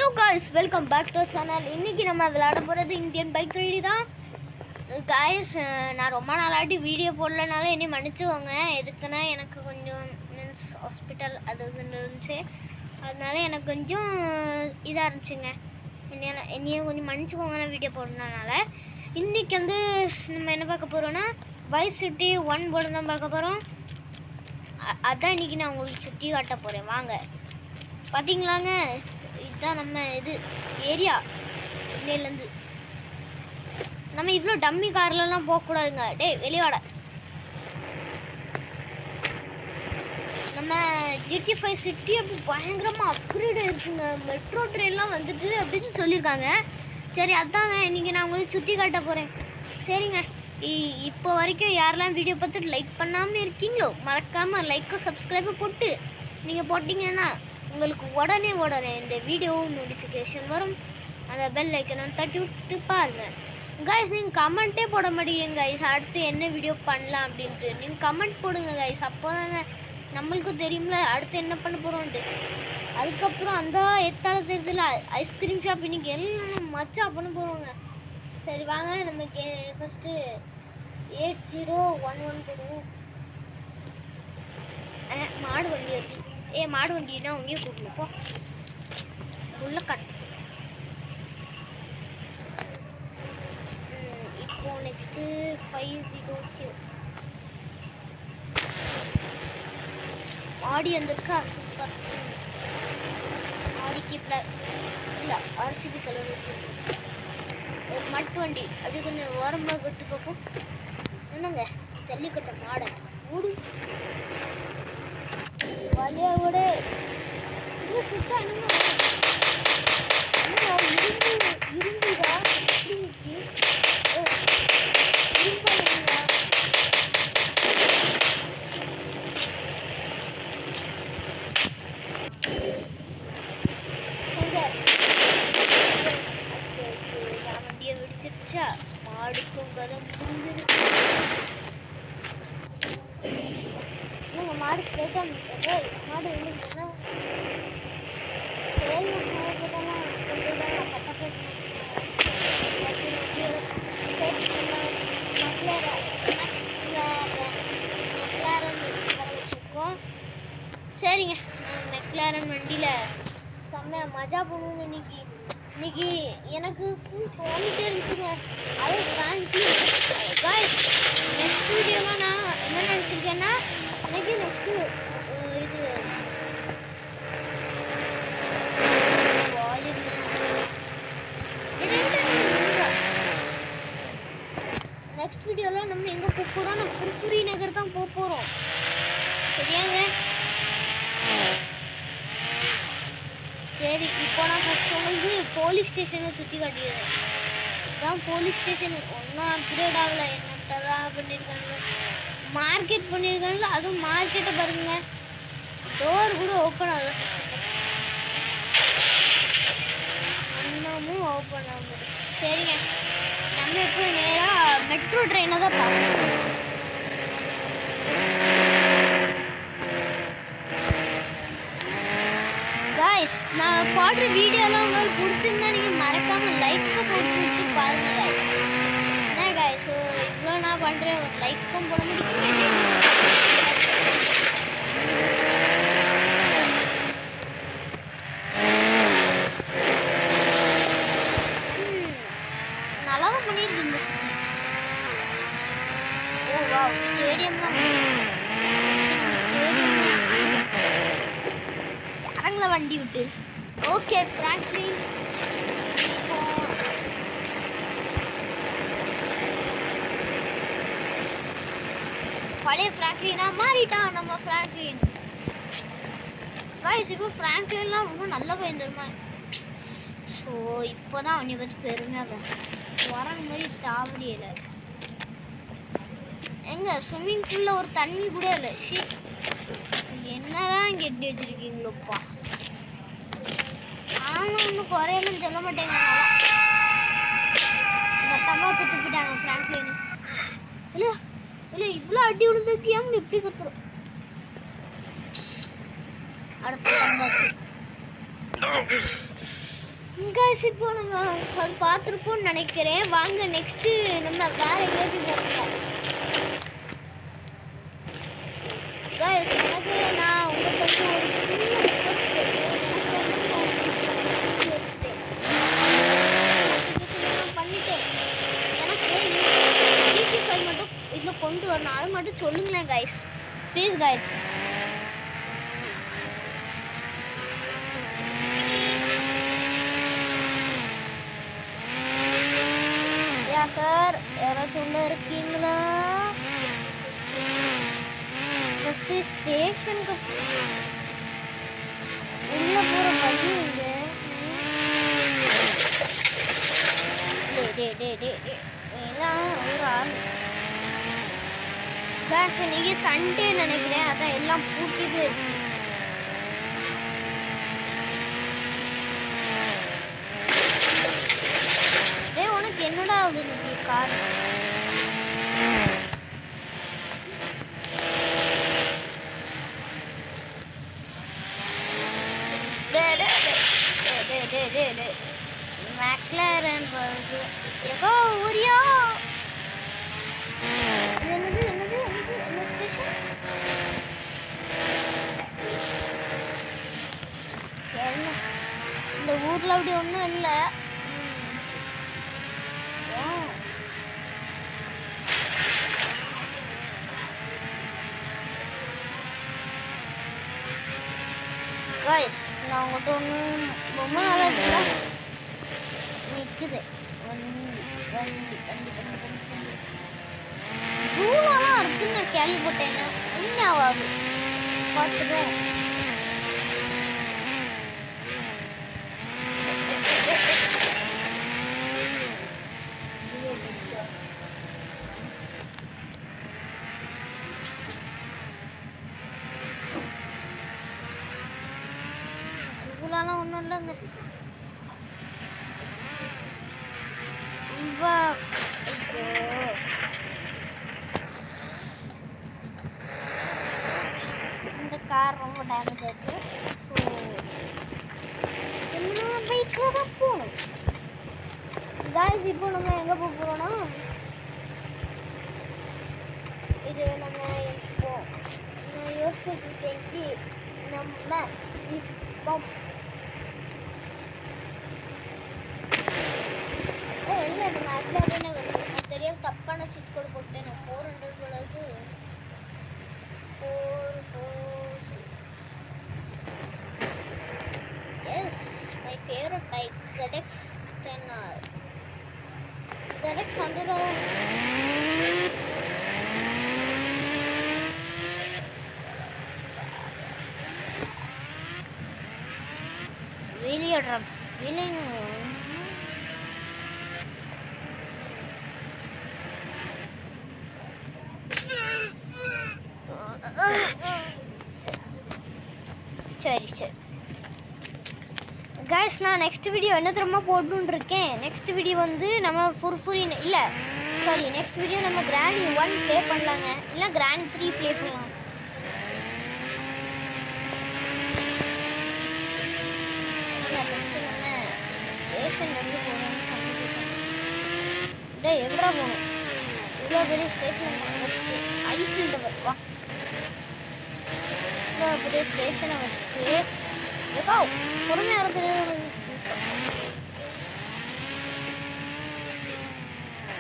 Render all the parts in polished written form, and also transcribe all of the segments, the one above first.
Hello guys, welcome back to channel. இன்றைக்கி நம்ம விளையாட போகிறது இந்தியன் பைக் ரைடு தான் காய்ஸ். நான் ரொம்ப நாளாட்டி வீடியோ போடலனால என்னை மன்னிச்சுக்கோங்க. எதுக்குன்னா எனக்கு கொஞ்சம் மீன்ஸ் ஹாஸ்பிட்டல் அது இருந்துச்சு, அதனால எனக்கு கொஞ்சம் இதாக இருந்துச்சுங்க. என்னையும் கொஞ்சம் மன்னிச்சுக்கோங்க நான் வீடியோ போடுறதுனால. இன்றைக்கி வந்து நம்ம என்ன பார்க்க போகிறோன்னா வைஸ் சிட்டி 1 போர்டு தான் பார்க்க போகிறோம். அதான் இன்றைக்கி நான் உங்களுக்கு சுற்றி காட்ட போகிறேன். வாங்க. பார்த்தீங்களாங்க, இதுதான் நம்ம இது ஏரியா. இன்னையிலேருந்து நம்ம இவ்வளோ டம்மி கார்லலாம் போகக்கூடாதுங்க. வெளியோட நம்ம GT5 சிட்டி அப்படி பயங்கரமாக அப்கிரேட் இருக்குங்க. மெட்ரோ ட்ரெயின்லாம் வந்துட்டு அப்படின்னு சொல்லியிருக்காங்க. சரி, அதாங்க இன்றைக்கி நான் உங்களுக்கு சுற்றி காட்ட போகிறேன். சரிங்க, இப்போ வரைக்கும் யாரெல்லாம் வீடியோ பார்த்துட்டு லைக் பண்ணாமல் இருக்கீங்களோ மறக்காமல் லைக்கும் சப்ஸ்கிரைபும் போட்டு நீங்கள் போட்டிங்கன்னா உங்களுக்கு உடனே இந்த வீடியோ நோட்டிஃபிகேஷன் வரும். அந்த பெல் ஐக்கனை தட்டி விட்டு பாருங்கள். கைஸ், நீங்கள் கமெண்ட்டே போட மாட்டீங்க கைஸ். அடுத்து என்ன வீடியோ பண்ணலாம் அப்படின்ட்டு நீங்கள் கமெண்ட் போடுங்க கைஸ். அப்போ தாங்க நம்மளுக்கும் தெரியும்ல அடுத்து என்ன பண்ண போகிறோன்ட்டு. அதுக்கப்புறம் அந்த எத்தால தெரிஞ்சல ஐஸ்கிரீம் ஷாப் இன்றைக்கி எல்லாம் மச்சா பண்ண போகிறோங்க. சரி வாங்க, நமக்கு ஃபஸ்ட்டு 8011 போடுவோம். மாடு வண்டி இருக்கு. மாடு வண்டினா உன்னையும் கூப்பிடுப்போ உள்ள கட். இப்போ நெக்ஸ்ட்டு 502 ஆடி வந்திருக்கா. சூப்பர். ஆடிக்கு இல்லை RCB கலர் ஒரு மட்டு வண்டி அப்படி கொஞ்சம் ஓரமாக விட்டு பார்ப்போம். என்னங்க ஜல்லிக்கட்டை மாடை மூடு வலியாவோட சுட்டா இருந்துதா வண்டியை விடிச்சிருச்சா. மாடுக்கும் கதை முடிஞ்சிருக்கு. மாடு ஸ்ட்ரெயிட்டாக மாடு வந்து வச்சுருக்கோம். சரிங்க, மெக்லாரன் வண்டியில் செம்ம மஜா பண்ணுவோங்க. இன்னைக்கு எனக்கு ஃபுல் குவாலிட்டி இருந்துச்சுங்க. அதே ஃப்ராங்க்லி காய்ஸ், நெக்ஸ்ட் வீடியோவில் நான் என்ன நினச்சிருக்கேன்னா இன்னைக்கு நெக்ஸ்ட்டு இது நெக்ஸ்ட் வீடியோவில் நம்ம எங்கே போக போகிறோம்? நம்ம புர்ஃபுரி நகர் தான் போக போகிறோம். சரியாங்க. சரி, இப்போ நான் ஃபஸ்ட் உங்களுக்கு போலீஸ் ஸ்டேஷனை சுற்றி காட்டிடுறேன். இதுதான் போலீஸ் ஸ்டேஷன். ஒன்றும் அப்கிரேட் ஆகலை. என்னத்தை தான் பண்ணியிருக்காங்க, மார்க்கெட் பண்ணியிருக்காங்களா. அதுவும் மார்க்கெட்டை பாருங்க, டோர் கூட ஓப்பன் ஆகுது. இன்னமும் ஓப்பன் ஆகுது. சரிங்க, நம்ம இப்போ நேராக மெட்ரோ ட்ரெயினை தான் பார்க்கணும். காய்ஸ், நான் போடுற வீடியோலாம் உங்களுக்கு பிடிச்சிருந்தா நீங்கள் மறக்காமல் லைக்கை போட்டு பாருங்கள் காய்ஸ். என்ன காய்ஸ், இவ்வளோ நான் பண்ணுறேன், ஒரு லைக்கும் போட முடியும். நல்லா தான் பண்ணியிருக்கீங்க. ஓ வா, ஸ்டேடியம்லாம் இறங்கல வண்டி விட்டு. ஓகே ஃப்ராங்க்லின், இப்போ பழைய ஃப்ராங்க்லினா மாறிட்டான் நம்ம ஃப்ராங்க்லின். காய்ஸ், இப்போ ஃப்ராங்க்லின்லாம் ரொம்ப நல்ல பையன் தெரியுமா. ஸோ இப்போ தான் அவனை பற்றி பெருமையாக வரன் மாதிரி தாவடியில் எங்க ஸ்விம்மிங் பூலில் ஒரு தண்ணி கூட இல்லை. என்னதான் கெட்டி வச்சுருக்கீங்களோப்பா. ஆனால் ஒன்றும் குறையலன்னு சொல்ல மாட்டேங்க. இந்த தம்பாக்கு துப்பிட்டாங்க ஃப்ராங்க்லின். இல்லை இல்லை, இவ்வளோ அடி விழுந்துருக்கு, ஏன் இப்படி கத்துறோம். அடுத்த தம்பாக்கு guys இப்போ நம்ம அது பார்த்துருப்போம்னு நினைக்கிறேன். வாங்க நெக்ஸ்ட்டு நம்ம வேறு எங்கேயாச்சும் போகலாம். guys எனக்கு நான் உங்கள்கிட்ட ஒரு சின்ன ரிக்வஸ்ட் பண்ணிட்டேன். எனக்கு நீங்கள் GT5 மட்டும் இதில் கொண்டு வரணும். அது மட்டும் சொல்லுங்களேன் guys, ப்ளீஸ் guys. சார் யாராச்சும் உள்ள இருக்கீங்களா? ஃபர்ஸ்ட் ஸ்டேஷனுக்கு உள்ள போற வழி இங்க. ஒரு ஆள் காசு இன்னைக்கு சண்டே நினைக்கிறேன், அதான் எல்லாம் பூட்டிட்டு இருக்கு. உனக்கு என்னடா ஆகுது கார்? மேக்லாரன் வருது. எகோ ஊரியா? என்னது என்னது என்ன ஸ்டேஷன்? சரி, இந்த ஊரில் அப்படி ஒன்றும் இல்லை. guys நான் உங்கள்கிட்ட ஒன்று ரொம்ப நல்லா நிற்குது. தூளாலாம் இருக்குன்னு நான் கேள்விப்பட்டேங்க. உண்மையாவாது பார்த்துட்டோம். தூளாலாம் ஒன்றும் இல்லைங்க. இந்த கார் ரொம்ப டேமேஜ் ஆயிடுச்சு. ஸோ என்ன பைக்கில் தான் போகணும். காய்ஸ் இப்போ நம்ம எங்கே போக போகிறோன்னா, இது நம்ம இப்போ நான் யோசிச்சுட்டு இருக்கேன். நம்ம இப்போ இல்லை நம்ம அதில் தானே வரும். நான் தெரியாமல் தப்பான சீட் கோடு போட்டேன். நான் 400 போலது 4 S my favourite bike ZX 10R ZX 100 really a feeling. சரி சரி கைஸ், நான் நெக்ஸ்ட் வீடியோ என்ன தெரியுமா போட்டுன்னு இருக்கேன். நெக்ஸ்ட் வீடியோ வந்து நம்ம ஃபுர்ஃபுரி இல்லை சாரி நெக்ஸ்ட் வீடியோ நம்ம கிராணி 1 ப்ளே பண்ணலாங்க, இல்லை கிராணி 3 ப்ளே பண்ணலாம். ஃபஸ்ட்டு நம்ம ஸ்டேஷன் வந்து போகணும். டே எவ்வளோ போகணும்? இவ்வளோ பெரிய ஸ்டேஷன் வச்சுட்டு ஐஃபில் டவர் வா. இவ்வளோ பெரிய ஸ்டேஷனை வச்சுட்டு ஏதோ பொறுமையாக இருக்கிறது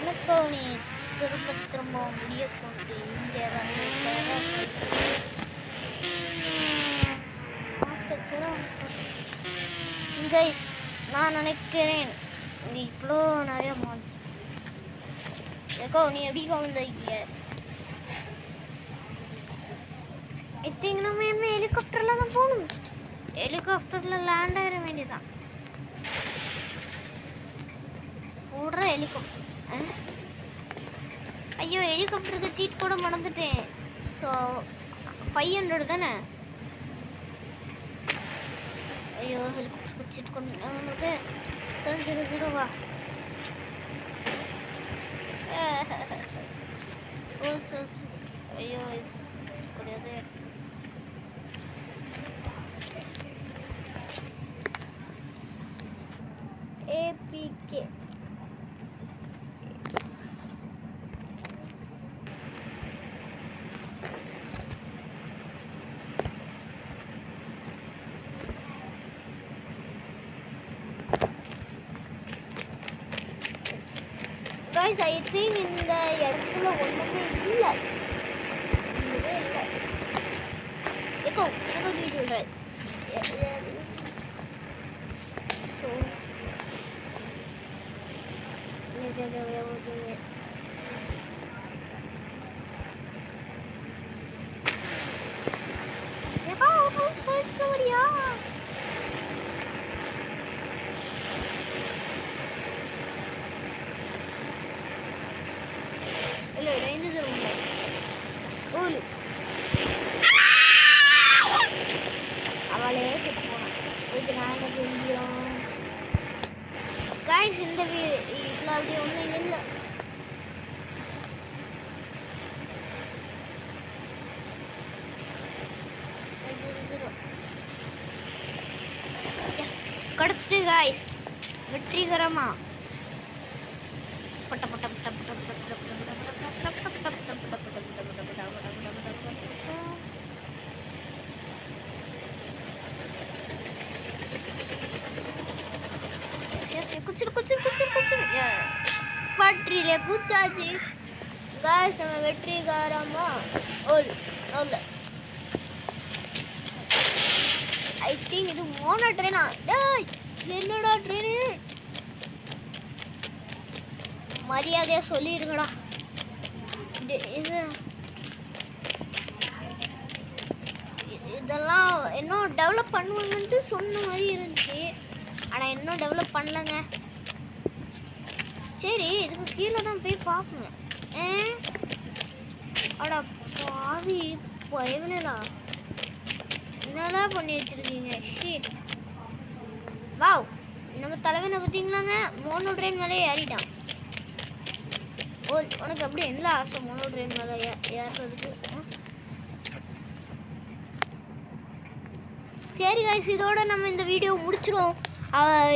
எனக்கோ நீ திரும்ப திரும்ப முடிய கொண்டு இங்கே வந்து கைஸ் நான் நினைக்கிறேன் இவ்வளோ நிறைய மான்ஸ் ஏக்கோ நீ எப்படி வந்திருக்கீங்க? ஐ திங்க் நம்ம என்ன ஹெலிகாப்டரில் தான் போகணும். ஹெலிகாப்டரில் லேண்ட் ஆகிட வேண்டியதான். ஓடுற ஹெலிகாப்டர். ஐயோ ஹெலிகாப்டருக்கு சீட் கூட மறந்துட்டேன். ஸோ 500 தானே? ஐயோ ஹெலிகாப்டருக்கு சீட் கொண்டு 700 வா. ஓ சார் ஐயோ கிடையாது. ஏபிகே. guys, I think இந்த இடத்துல ஒண்ணுமே இல்ல. இல்லவே இல்ல. ஏக்கோ எனக்கு நீ சொல்ற. So ஏப்பா ஒரு சைடுல வரியா? இல்ல டைனோசர் உண்டு. ஓல் அவளே செத்து போனா. இது நான் தெரியும். गाइस இந்த இதுல அப்படி ஒண்ணும் இல்ல. எஸ் கடச்சிட்டு गाइस. வெற்றிகரமா பட்ட பட்ட பட்ட பட்ட பட்ட குச்சிரு பற்றிலே குச்சாச்சு गाइस. நம்ம வெற்றிகரமா ஓல் ஓல். ஐ திங்க் இது மோனோ ட்ரெயினா? டேய் என்னடா ட்ரெயின்? மரியாதையா சொல்லிருங்கடா. இதெல்லாம் இன்னும் டெவலப் பண்ணுவாங்கன்ட்டு சொன்ன மாதிரி இருந்துச்சு. ஆனால் இன்னும் டெவலப் பண்ணலங்க. சரி இதுக்கு கீழே தான் போய் பார்ப்போம். அடா பாவி பயவனடா, என்னதான் பண்ணி வச்சிருக்கீங்க? ஷீட். வாவ், நம்ம தலைவனை பார்த்தீங்களாங்க, மோனோ ட்ரெயின் மேலே ஏறிட்டான். ஓ உனக்கு அப்படி என்ன ஆசை மோனோ ட்ரெயின் மேலே ஏறுறதுக்கு? சரி गाइस, இதோட நம்ம இந்த வீடியோ முடிச்சிடும்.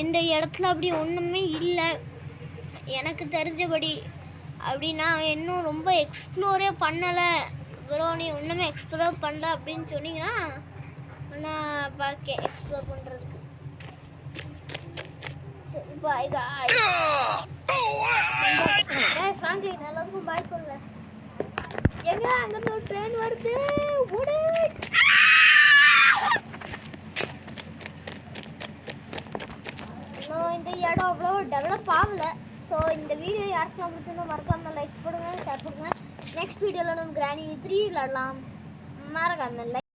இந்த இடத்துல அப்படி ஒன்றுமே இல்லை எனக்கு தெரிஞ்சபடி. அப்படி நான் இன்னும் ரொம்ப எக்ஸ்ப்ளோரே பண்ணலை. நீ ஒன்றுமே எக்ஸ்ப்ளோர் பண்ணல அப்படின்னு சொன்னீங்கன்னா நான் பார்க்க எக்ஸ்ப்ளோர் பண்ணுறதுக்கு. சரி பாய் गाइस. ஃப்ராங்க்லின் எல்லாருக்கும் பாய் சொல்லுவேன். எங்க அங்கிருந்து ஒரு ட்ரெயின் வருது, ஓடு. இந்த இடம் அவ்வளோ டெவலப் ஆகல. ஸோ இந்த வீடியோ யாருக்கெல்லாம் பிடிச்சிருந்தோ மறக்காம லைக் பண்ணுங்க, ஷேர் பண்ணுங்க. நெக்ஸ்ட் வீடியோவில் நம்ம கிராணி 3 விளாடலாம். மறக்காம லைக்